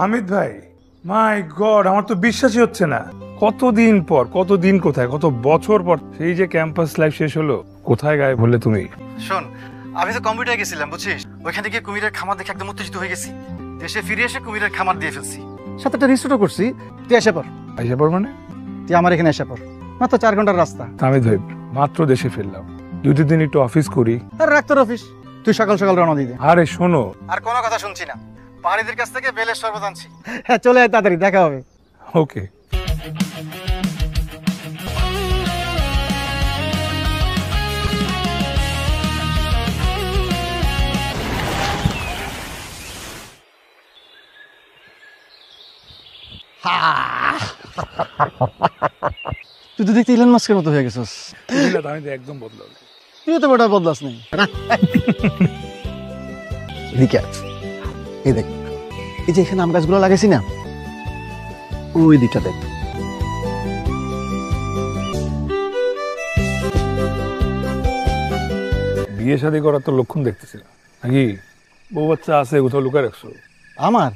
হামিদ ভাই, মাই গড, আমার তো বিশ্বাসই হচ্ছে না। কতদিন পর, কতদিন কোথায়, কত বছর পর সেই যে ক্যাম্পাস লাইফ শেষ হলো, কোথায় গায়েব বললে তুমি? শোন, আমি তো কম্পিউটারে গেছিলাম বুঝছিস, ওইখানে গিয়ে কুমিরের খামার দেখে একদম উত্তেজিত হয়ে গেছি। দেশে ফিরে এসে কুমিরের খামার দিয়ে ফেলছি, সাথে একটা রিস্টোরও করছি। তুই এসে পর। আইসা পর মানে? তুই আমার এখানে এসে পর, মাত্র 4 ঘন্টার রাস্তা। হামিদ ভাই, মাত্র দেশে ফিরলাম, 2-3 দিন একটু অফিস করি। আর রাখ তোর অফিস, তুই সকাল সকাল রওনা দিবি। আরে শোনো, আর কোনো কথা শুনছি না, পাহাড়িদের কাছ থেকে বেলের শরবত আনছি। হ্যাঁ চলে আয় তাড়াতাড়ি, দেখা হবে। ওকে। তুই তো দেখতে ইলন মাস্কের মতো হয়ে গেছিস। আমি তো একদম বদলাম। তুই তো বড় বদলাস নেই। এদিকে এই দেখ, এই যে এখানে আম গাছগুলো লাগাইছি না, ওই দিকটা দেখ। বিয়ে শাদী করার তো লক্ষণ দেখতেছিলাম, নাকি বউ বাচ্চা আছে কোথাও লুকায় রাখছো? আমার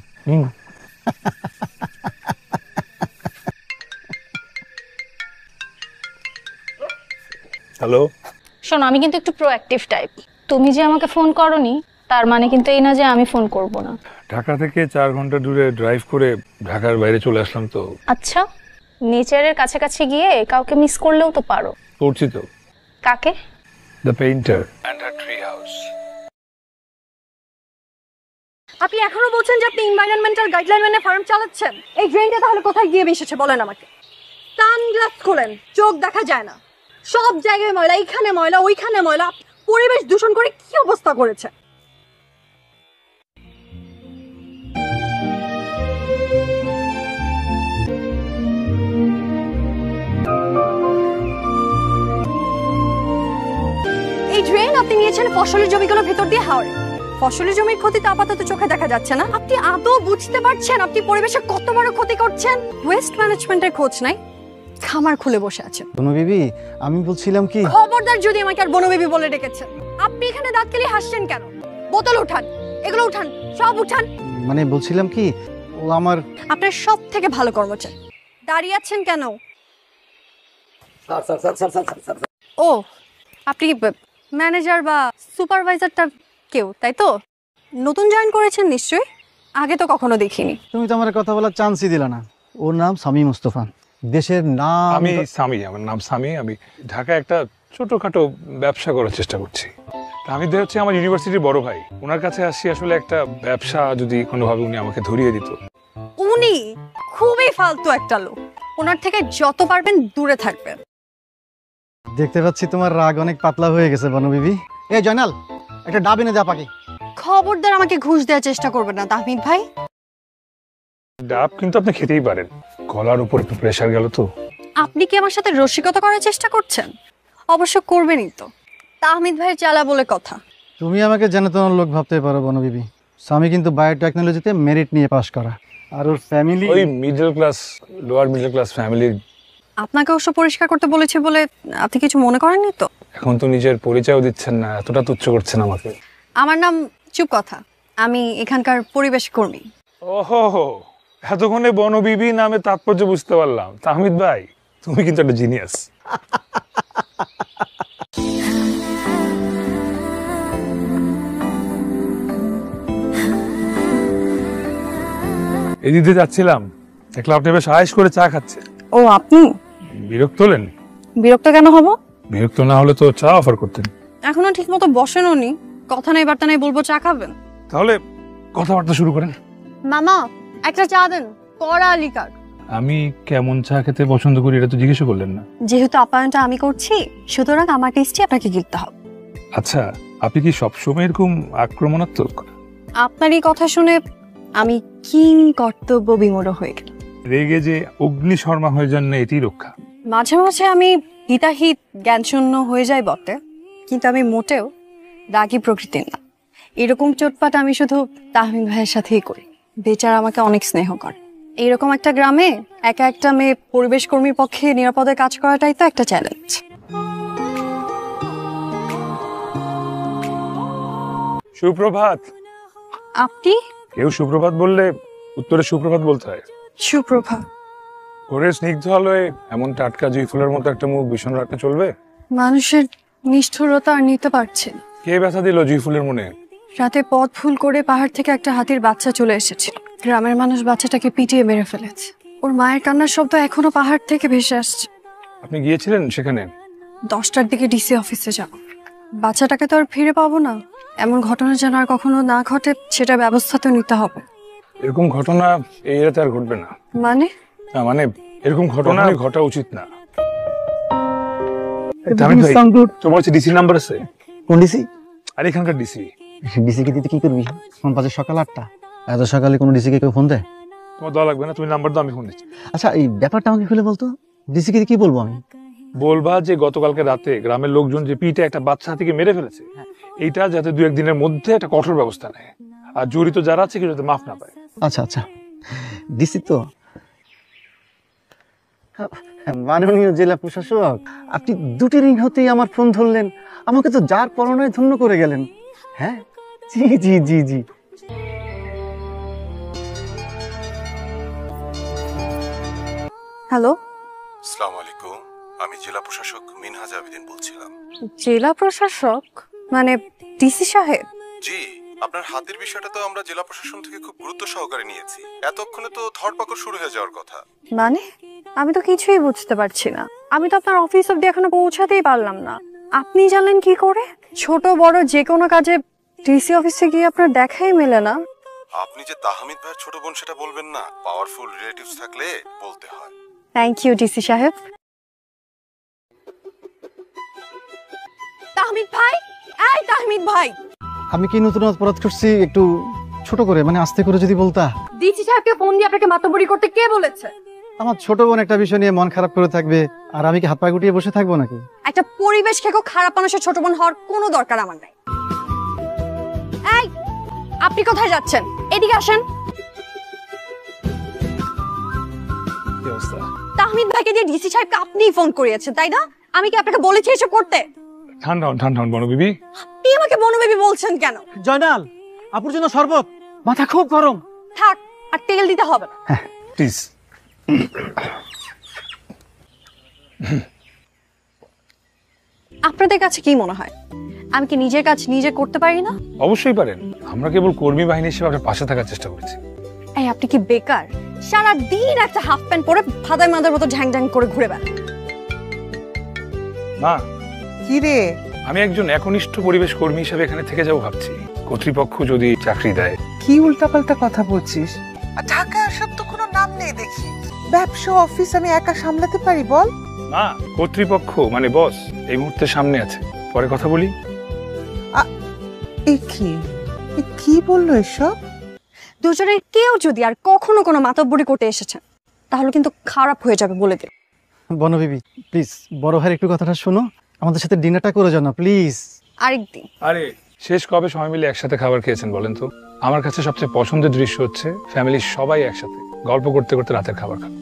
হ্যালো। শোনো, আমি কিন্তু একটু প্রোঅ্যাক্টিভ টাইপ। তুমি যে আমাকে ফোন করোনি তার মানে কিন্তু এই না যে আমি ফোন করব না। ঢাকা থেকে 4 ঘন্টা দূরে ড্রাইভ করে ঢাকার বাইরে চলে আসলাম তো। আচ্ছা, নেচারের কাছাকাছি গিয়ে কাউকে মিস করলেও তো পারো। করছি তো। কাকে? The painter and her tree house. আপনি এখনো বলছেন যে আপনি এনভায়রনমেন্টাল গাইডলাইন মেনে ফার্ম চালাচ্ছেন? এই ড্রেনটা তাহলে কোথায় গিয়ে মিশেছে বলেন আমাকে। সানগ্লাস খোলেন, চোখ দেখা যায় না, সব জায়গায় ময়লা, এইখানে ময়লা, ওইখানে ময়লা, পরিবেশ দূষণ করে কি অবস্থা করেছে। এই ড্রেন আপনি নিয়েছেন ফসলের জমিগুলোর ভেতর দিয়ে হাওড়ে। ফসলের জমির ক্ষতি তো আপাতত চোখে দেখা যাচ্ছে না। আপনি আদৌ বুঝতে পারছেন আপনি পরিবেশে কত বড় ক্ষতি করছেন? ওয়েস্ট ম্যানেজমেন্টের খোঁজ নাই, খামার খুলে বসে আছেন। বনবিবি, আমি বলছিলাম কি, খবরদার যদি আমাকে আর বনবিবি বলে ডেকেছেন। আপনি এখানে দাঁত কেলিয়ে হাসছেন কেন? বোতল উঠান, এগুলো উঠান, সব উঠান। মানে বলছিলাম কি, ও আমার আপনার সব থেকে ভালো কর্মচারী। দাঁড়িয়ে আছেন কেন? ও, আপনি ম্যানেজার বা সুপারভাইজারটা কেউ, তাই তো? নতুন জয়েন করেছেন নিশ্চয়ই, আগে তো কখনো দেখিনি। তুমি তো আমার কথা বলার চান্সই দিলা না। ওর নাম সামি মুস্তফা, দেশের নাম। আমি সামি, আমার নাম সামি। আমি ঢাকায় একটা ছোটখাটো ব্যবসা করার চেষ্টা করছি। আমি হচ্ছে আমার ইউনিভার্সিটির বড় ভাই, ওনার কাছে আসছি আসলে একটা ব্যবসা যদি কোনোভাবে উনি আমাকে ধরিয়ে দিত। উনি খুবই ফালতু একটা লোক, ওনার থেকে যত পারবেন দূরে থাকবেন। দেখতে পাচ্ছি তোমার রাগ অনেক পাতলা হয়ে গেছে বনবিবি। এই জয়নাল, একটা ডাব এনে দে পাকে। খবরদার আমাকে ঘুষ দেওয়ার চেষ্টা করবেন না তাহমিদ ভাই। ডাব কিন্তু আপনি খেতেই পারেন, গলার উপর একটু প্রেসার গেল তো। আপনি কি আমার সাথে রসিকতা করার চেষ্টা করছেন? অবশ্য করবেনই তো, তাহমিদ ভাইয়ের চালা বলে কথা। তুমি আমাকে জানো তোমার লোক ভাবতে পারো বনবিবি, স্বামী কিন্তু বায়োটেকনোলজিতে মেরিট নিয়ে পাশ করা, আর ওর ফ্যামিলি ওই middle class, lower middle class ফ্যামিলির। আপনাকে অবশ্য পরিষ্কার করতে বলেছে বলে আপনি কিছু মনে করেননি তো? এখন তো নিজের পরিচয়ও দিচ্ছেন না, এতটা তুচ্ছ করছেন আমাকে। আমার নাম চুপ কথা, আমি এখানকার পরিবেশ কর্মী। ওহো, এতক্ষণে বনবিবি নামে তাৎপর্য বুঝতে পারলাম। তাহমিদ ভাই, তুমি কিন্তু একটা জিনিয়াস। এদিকে যাচ্ছিলাম, দেখলাম আপনি বেশ আয়েশ করে চা খাচ্ছে। ও, আপনি বিরক্ত হলেন? বিরক্ত কেন হব? বিরক্ত না হলে তো চা অফার করতেন। এখনো ঠিক মতো বসেনও নি, কথা নেই বার্তা নেই, বলবো চা খাবেন। তাহলে কথাবার্তা শুরু করেন। মামা একটা চা দেন, কড়া লিকার। আমি কেমন চা খেতে পছন্দ করি এটা তো জিজ্ঞেস করলেন না। যেহেতু আপ্যায়নটা আমি করছি, সুতরাং আমার টেস্টই আপনাকে গিলতে হবে। আচ্ছা, আপনি কি সবসময় এরকম আক্রমণাত্মক? আপনার এই কথা শুনে আমি কিং কর্তব্য বিমূঢ় হয়ে গেল। রেগে যে অগ্নি শর্মা হয়ে যান না, এটি রক্ষা। মাঝে মাঝে আমি হিতাহিত জ্ঞানশূন্য হয়ে যাই বটে, কিন্তু আমি মোটেও রাগী প্রকৃতির না। এরকম চোটপাট আমি শুধু তাহমিদ ভাইয়ের সাথেই করি। বেচারা আমাকে অনেক স্নেহ করে। এইরকম একটা গ্রামে একা একটা মেয়ে পরিবেশ কর্মীর পক্ষে নিরাপদে কাজ করাটাই তো একটা চ্যালেঞ্জ। সুপ্রভাত। আপনি? কেউ সুপ্রভাত বললে উত্তরে সুপ্রভাত বলতে হয়। সুপ্রভাত। ভোরের স্নিগ্ধ আলোয় এমন টাটকা জুঁই ফুলের মতো একটা মুখ ভীষণ রাখতে চলবে? মানুষের নিষ্ঠুরতা আর নিতে পারছে না। কে ব্যথা দিল জুঁই ফুলের মনে? রাতে পথ ভুল করে পাহাড় থেকে একটা হাতির বাচ্চা চলে এসেছিল। গ্রামের মানুষ বাচ্চাটাকে পিটিয়ে মেরে ফেলেছে। ওর মায়ের কান্নার শব্দ এখনো পাহাড় থেকে ভেসে আসছে। আপনি গিয়েছিলেন সেখানে? 10টার দিকে ডিসি অফিসে যাব। বাচ্চাটাকে তো আর ফিরে পাবো না। এমন ঘটনা যেন আর কখনো না ঘটে সেটা ব্যবস্থা তো নিতে হবে। এরকম ঘটনা এই রাতে আর ঘটবে না। মানে? না মানে এরকম ঘটনা ঘটা উচিত না। তোমার হচ্ছে ডিসি নাম্বার আছে? কোন ডিসি? আর এখানকার ডিসি। ডিসি কে দিতে কি করবি? ফোন পাচ্ছে সকাল 8টা, এত সকালে কোনো ডিসি কে কেউ ফোন দেয়? তোমার দেওয়া লাগবে না, তুমি নাম্বার দাও, আমি ফোন দিচ্ছি। আচ্ছা এই ব্যাপারটা আমাকে খুলে বলতো, ডিসি কে কি বলবো আমি? বলবা যে গতকালকে রাতে গ্রামের লোকজন যে পিঠে একটা বাচ্চা হাতিকে মেরে ফেলেছে, এইটা যাতে 2-1 দিনের মধ্যে একটা কঠোর ব্যবস্থা নেয়, আর জড়িত যারা আছে কেউ যাতে মাফ না পায়। আচ্ছা আচ্ছা, ডিসি তো মাননীয় জেলা প্রশাসক, আপনি 2টি রিং হতেই আমার ফোন ধরলেন, আমাকে তো যার পরনায় ধন্য করে গেলেন। হ্যাঁ জি জি জি জি। হ্যালো, আসসালামু আলাইকুম, আমি জেলা প্রশাসক মিনহাজ আবেদিন বলছিলাম। জেলা প্রশাসক মানে ডিসি সাহেব? জি, আপনার হাতের বিষয়টা তো আমরা জেলা প্রশাসন থেকে খুব গুরুত্ব সহকারে নিয়েছি। এতক্ষণে তো ধরপাকড় শুরু হয়ে যাওয়ার কথা। মানে আমি তো কিছুই বুঝতে পারছি না। আমি তো আপনার অফিস অব্দি এখনো পৌঁছাতেই পারলাম না। আপনি জানলেন কি করে? ছোট বড় যে কোনো কাজে ডিসি অফিসে গিয়ে আপনার দেখাই মেলে না। আপনি যে তাহমিদ ভাইয়ের ছোট বোন সেটা বলবেন না, পাওয়ারফুল রিলেটিভস থাকলে বলতে হয়। থ্যাংক ইউ ডিসি সাহেব। তাহমিদ ভাই, এই তাহমিদ ভাই। আমি কি নতুন অপরাধ করছি? একটু ছোট করে মানে আস্তে করে যদি বলতা। ডিসি সাহেবকে ফোন দিয়ে আপনাকে মাতব্বরি করতে কে বলেছে? আমার ছোট বোন একটা বিষয় নিয়ে মন খারাপ করে থাকবে, আর আমি কি হাত পা গুটিয়ে বসে থাকবো নাকি? একটা পরিবেশ খেকো খারাপ মানুষের ছোট বোন হওয়ার কোনো দরকার আমার নাই। এই, আপনি কোথায় যাচ্ছেন? এদিকে আসেন। কি অবস্থা? তাহমিদ ভাইকে দিয়ে ডিসি সাহেবকে আপনিই ফোন করিয়েছেন তাই না? আমি কি আপনাকে বলেছি এসব করতে? ঠান্ডা হন, ঠান্ডা হন বনবিবি। আপনি আমাকে বনবেবি বলছেন কেন? জয়নাল, আপুর জন্য শরবত, মাথা খুব গরম। থাক, আর তেল দিতে হবে না। প্লিজ। আপনাদের কাছে কি মনে হয় আমি কি নিজের কাজ নিজে করতে পারি না? অবশ্যই পারেন, আমরা কেবল কর্মী বাহিনী হিসেবে আপনার পাশে থাকার চেষ্টা করেছি। এই আপনি কি বেকার? সারা দিন একটা হাফ প্যান্ট পরে ফাদাই মাদার মতো ঝ্যাং ঝ্যাং করে ঘুরে বেড়ান। মা, কি রে? আমি একজন একনিষ্ঠ পরিবেশ কর্মী হিসেবে এখানে থেকে যাবো ভাবছি। কর্তৃপক্ষ যদি চাকরি দেয়। কি উল্টাপাল্টা কথা বলছিস? আর ঢাকা আসার তো কোনো নাম নেই দেখি। ব্যবসা অফিস আমি একা সামলাতে পারি বল? মা, কর্তৃপক্ষ মানে বস এই মুহূর্তে সামনে আছে, পরে কথা বলি। এ কি বললো এসব? দুজনের কেউ যদি আর কখনো কোনো মাতব্বরি করতে এসেছেন তাহলে কিন্তু খারাপ হয়ে যাবে বলে দিন। বনবিবি প্লিজ, বড় ভাইয়ের একটু কথাটা শোনো, আমাদের সাথে ডিনারটা করে যাও না প্লিজ। আরেকদিন। আরে শেষ কবে সবাই মিলে একসাথে খাবার খেয়েছেন বলেন তো? আমার কাছে সবচেয়ে পছন্দের দৃশ্য হচ্ছে ফ্যামিলির সবাই একসাথে গল্প করতে করতে রাতের খাবার খান।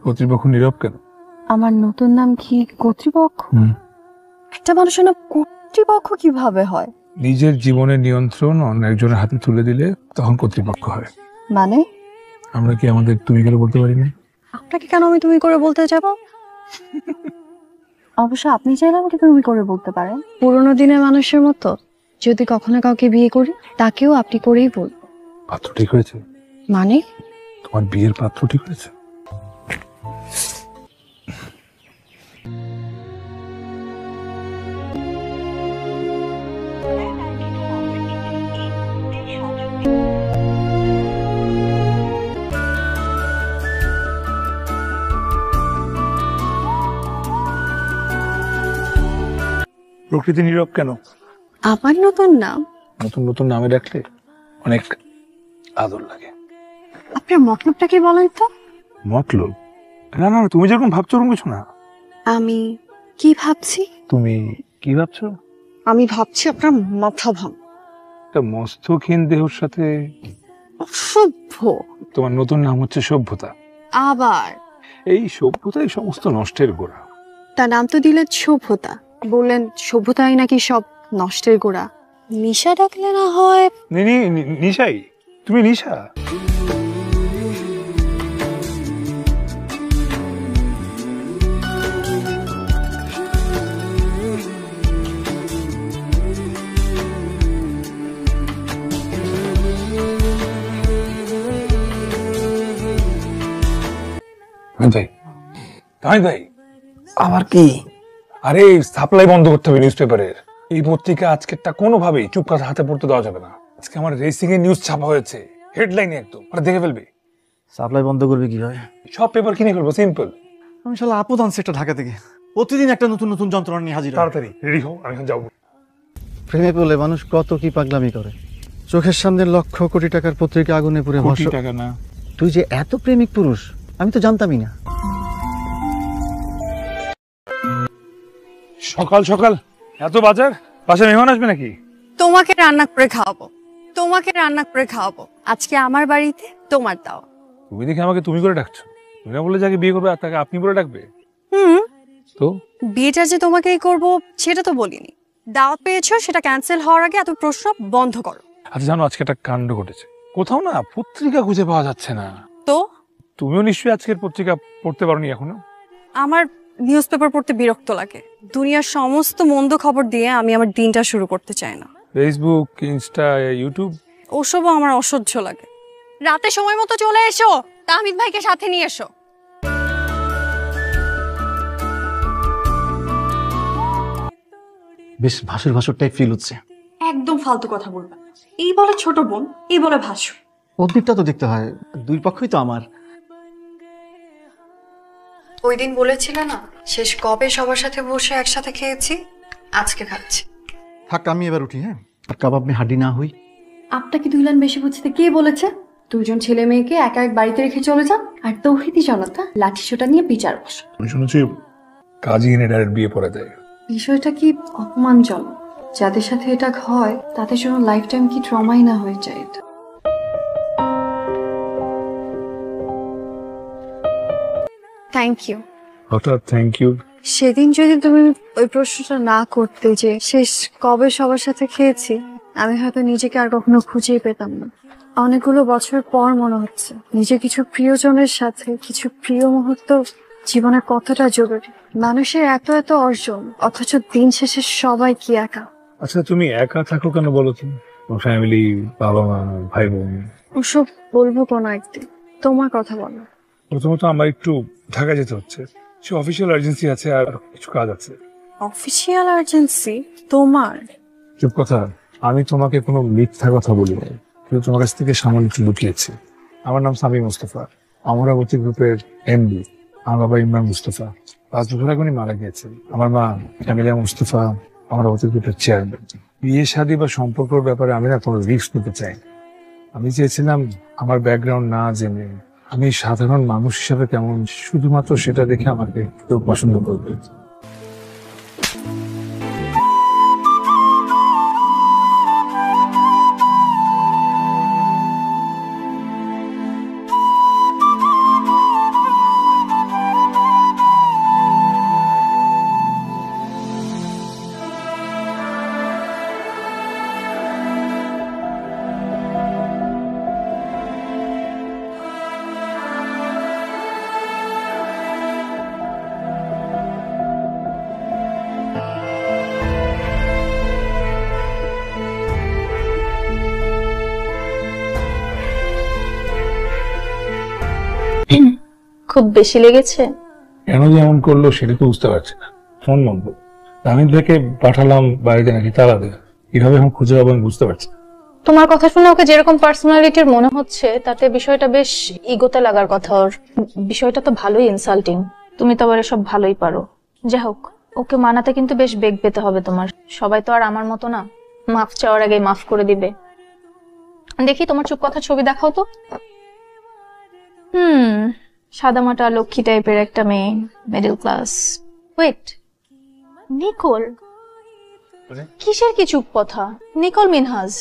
কর্তৃপক্ষ নীরব কেন? আমার নতুন নাম কি কর্তৃপক্ষ? একটা মানুষের নাম কর্তৃপক্ষ কিভাবে হয়? নিজের জীবনের নিয়ন্ত্রণ অন্য একজনের হাতে তুলে দিলে তখন কর্তৃপক্ষ হয়। মানে আমরা কি আমাদের তুমি করে বলতে পারি না? আপনাকে কেন আমি তুমি করে বলতে যাব? অবশ্য আপনি চাইলে আমাকে তুমি করে বলতে পারেন। পুরোনো দিনের মানুষের মতো যদি কখনো কাউকে বিয়ে করি তাকেও আপনি করেই বলবো। পাত্র ঠিক হয়েছে? মানে তোমার বিয়ের পাত্র ঠিক হয়েছে? প্রকৃতি নীরব কেন? আমার নতুন নাম নতুন নতুন নামে ডাকলে অনেক আদর লাগে। আপনার মতলবটা কি বলেন তো? মতলব? না না, তুমি যেরকম ভাবছো ওরকম কিছু না। আমি কি ভাবছি? তুমি কি ভাবছো? আমি ভাবছি আপনার মাথা ভাঙ। একটা মস্তকহীন দেহের সাথে। অসভ্য। তোমার নতুন নাম হচ্ছে সভ্যতা। আবার এই সভ্যতাই সমস্ত নষ্টের গোড়া। তার নাম তো দিলেন সভ্যতা, বললেন সভ্যতাই নাকি সব নষ্টের গোড়া। নিশা ডাকলে না হয়? নিশাই? তুমি নিশা? ভাই আবার কি? আরে সাপ্লাই বন্ধ করতে হবে নিউজ পেপারের। এই পত্রিকা আজকেরটা কোনোভাবেই চুপ কথা হাতে পড়তে দেওয়া যাবে না। আজকে আমার রেসিং এর নিউজ ছাপা হয়েছে, হেডলাইনে একদম, আর দেখে ফেলবে। সাপ্লাই বন্ধ করবে কিভাবে? সব পেপার কিনে ফেলবো, সিম্পল। আমি শালা আপদ আনছি একটা ঢাকা থেকে, প্রতিদিন একটা নতুন নতুন যন্ত্রণা নিয়ে হাজির হয়। তাড়াতাড়ি রেডি হও, আমি এখন যাবো। প্রেমে পড়লে মানুষ কত কি পাগলামি করে। চোখের সামনে লক্ষ কোটি টাকার পত্রিকা আগুনে পুড়ে কোটি টাকা না। তুই যে এত প্রেমিক পুরুষ আমি তো জানতামই না। সকাল সকাল এত বাজার, বাসায় মেহমান আসবে নাকি? তোমাকে রান্না করে খাওয়াবো, তোমাকে রান্না করে খাওয়াবো। আজকে আমার বাড়িতে তোমার দাও। তুমি দেখে আমাকে তুমি করে ডাকছো। তুমি না বললে যাকে বিয়ে করবে আর তাকে আপনি বলে ডাকবে? হুম, তো বিয়েটা যে তোমাকেই করবো সেটা তো বলিনি। দাওয়াত পেয়েছো, সেটা ক্যান্সেল হওয়ার আগে এত প্রশ্ন বন্ধ করো। আচ্ছা জানো, আজকে একটা কাণ্ড ঘটেছে। কোথাও না পত্রিকা খুঁজে পাওয়া যাচ্ছে না। তো তুমিও নিশ্চয়ই আজকের পত্রিকা পড়তে পারোনি এখনো। আমার নিউজ পেপার পড়তে বিরক্ত লাগে। দুনিয়ার সমস্ত মন্দ খবর দিয়ে আমি আমার দিনটা শুরু করতে চাই না। ফেসবুক, ইনস্টা, ইউটিউব ওসবও আমার অসহ্য লাগে। রাতে সময় মতো চলে এসো, তাহমিদ ভাইকে সাথে নিয়ে এসো। বেশ ভাসুর ভাসুর টাইপ ফিল হচ্ছে। একদম ফালতু কথা বলবে না। এই বলে ছোট বোন, এই বলে ভাসু। অদ্ভুতটা তো দেখতে হয়, দুই পক্ষই তো আমার। ওই দিন বলেছিলে না শেষ কবে সবার সাথে বসে একসাথে খেয়েছি, আজকে খাচ্ছি। থাক আমি এবার উঠি। হ্যাঁ, আর কাবাব মে হাড্ডি না হই। আপনাকে দুইলান বেশি বুঝতে কে বলেছে? দুজন ছেলে মেয়েকে একা এক বাড়িতে রেখে চলে যান, আর তৌহিদি জনতা লাঠি সোটা নিয়ে বিচার বসে। আমি শুনেছি কাজী এনে ডাইরেক্ট বিয়ে পড়ে দেয়। বিষয়টা কি অপমানজনক। যাদের সাথে এটা হয় তাদের জন্য লাইফ টাইম কি ট্রমাই না হয়ে যায় এটা। Thank you. হঠাৎ থ্যাংক ইউ? সেদিন যদি তুমি ওই প্রশ্নটা না করতে যে শেষ কবে সবার সাথে খেয়েছি, আমি হয়তো নিজেকে আর কখনো খুঁজেই পেতাম না। অনেকগুলো বছর পর মনে হচ্ছে নিজের কিছু প্রিয়জনের সাথে কিছু প্রিয় মুহূর্ত জীবনে কতটা জরুরি। মানুষের এত এত অর্জন, অথচ দিন শেষে সবাই কি একা। আচ্ছা তুমি একা থাকো কেন বলো তো? তোমার ফ্যামিলি, বাবা মা, ভাই বোন। ওসব বলবো কোনো একদিন, তোমার কথা বলো। প্রথমত আমার একটু ঢাকা যেতে হচ্ছে, সে অফিসিয়াল আর্জেন্সি আছে আর কিছু কাজ আছে। অফিসিয়াল আর্জেন্সি তোমার? চুপ কথা। আমি তোমাকে কোনো মিথ্যা কথা বলি নাই, কিন্তু তোমার কাছ থেকে সামান্য একটু লুকিয়েছি। আমার নাম সামি মুস্তফা, অমরাবতী গ্রুপের এমডি। আমার বাবা ইমরান মুস্তফা 5 বছর আগে উনি মারা গিয়েছেন। আমার মা ক্যামিলা মুস্তফা অমরাবতী গ্রুপের চেয়ারম্যান। বিয়ে শাদী বা সম্পর্কের ব্যাপারে আমি না কোনো রিস্ক নিতে চাই না। আমি চেয়েছিলাম আমার ব্যাকগ্রাউন্ড না জেনে আমি সাধারণ মানুষ হিসাবে কেমন, শুধুমাত্র সেটা দেখে আমাকে কেউ পছন্দ করবে। খুব বেশি লেগেছে? কেন যে এমন করলো সেটা তো বুঝতে পারছি না। ফোন নম্বর তামিদ ভাইকে পাঠালাম, বাড়িতে নাকি তালা দেয়। কিভাবে এখন খুঁজে পাবো আমি বুঝতে পারছি না। তোমার কথা শুনে ওকে যেরকম পার্সোনালিটির মনে হচ্ছে তাতে বিষয়টা বেশ ইগোতে লাগার কথা। ওর বিষয়টা তো ভালোই ইনসাল্টিং। তুমি তো আবার এসব ভালোই পারো। যাই হোক, ওকে মানাতে কিন্তু বেশ বেগ পেতে হবে তোমার। সবাই তো আর আমার মতো না, মাফ চাওয়ার আগে মাফ করে দিবে। দেখি তোমার চুপ কথা ছবি দেখাও তো। সাদামাটা লক্ষ্মী টাইপের একটা মেয়ে, মিডল ক্লাস। Wait, Nicole? কিসের কি চুপ কথা? Nicole Minhaj,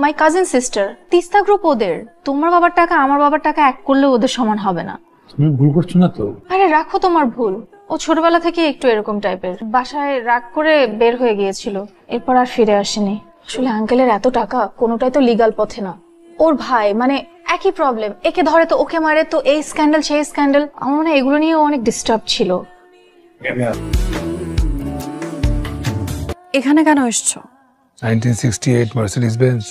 my cousin sister. Teesta group ওদের। তোমার বাবার টাকা আমার বাবার টাকা এক করলে ওদের সমান হবে না। তুমি ভুল করছো না তো? আরে রাখো তোমার ভুল। ও ছোটবেলা থেকে একটু এরকম টাইপের, বাসায় রাগ করে বের হয়ে গিয়েছিল, এরপর আর ফিরে আসেনি। আসলে আঙ্কেলের এত টাকা কোনোটাই তো লিগ্যাল পথে না। ওর ভাই মানে একই প্রবলেম, একে ধরে তো ওকে মারে, তো এই স্ক্যান্ডাল সেই স্ক্যান্ডাল। আমার মনে হয় এগুলো নিয়ে অনেক ডিস্টার্ব ছিল। এখানে কেন এসছো? 1968 মার্সিডিজ বেঞ্জ,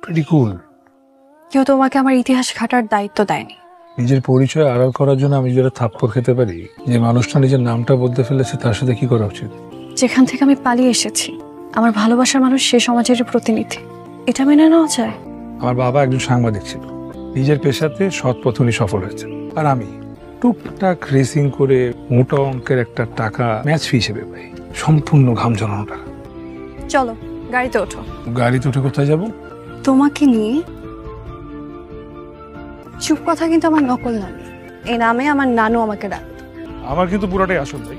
প্রিটি কুল। কেউ তোমাকে আমার ইতিহাস ঘাটার দায়িত্ব দেয়নি। নিজের পরিচয় আড়াল করার জন্য আমি যেটা থাপ্পড় খেতে পারি, যে মানুষটা নিজের নামটা বলতে ফেলেছে তার সাথে কি করা উচিত? যেখান থেকে আমি পালিয়ে এসেছি, আমার ভালোবাসার মানুষ সে সমাজের প্রতিনিধি, এটা মেনে নেওয়া যায়? আমার বাবা একজন সাংবাদিক ছিল, নিজের পেশাতে সৎ পথে উনি সফল হয়েছেন। আর আমি টুকটাক রেসিং করে মোটা অঙ্কের একটা টাকা ম্যাচ ফি হিসেবে পাই, সম্পূর্ণ ঘাম ঝরানো টাকা। চলো গাড়িতে ওঠো। গাড়িতে উঠে কোথায় যাব? তোমাকে নিয়ে। চুপ কথা কিন্তু আমার নকল নাম, এই নামে আমার নানু আমাকে ডাক। আমার কিন্তু পুরোটাই আসল ভাই।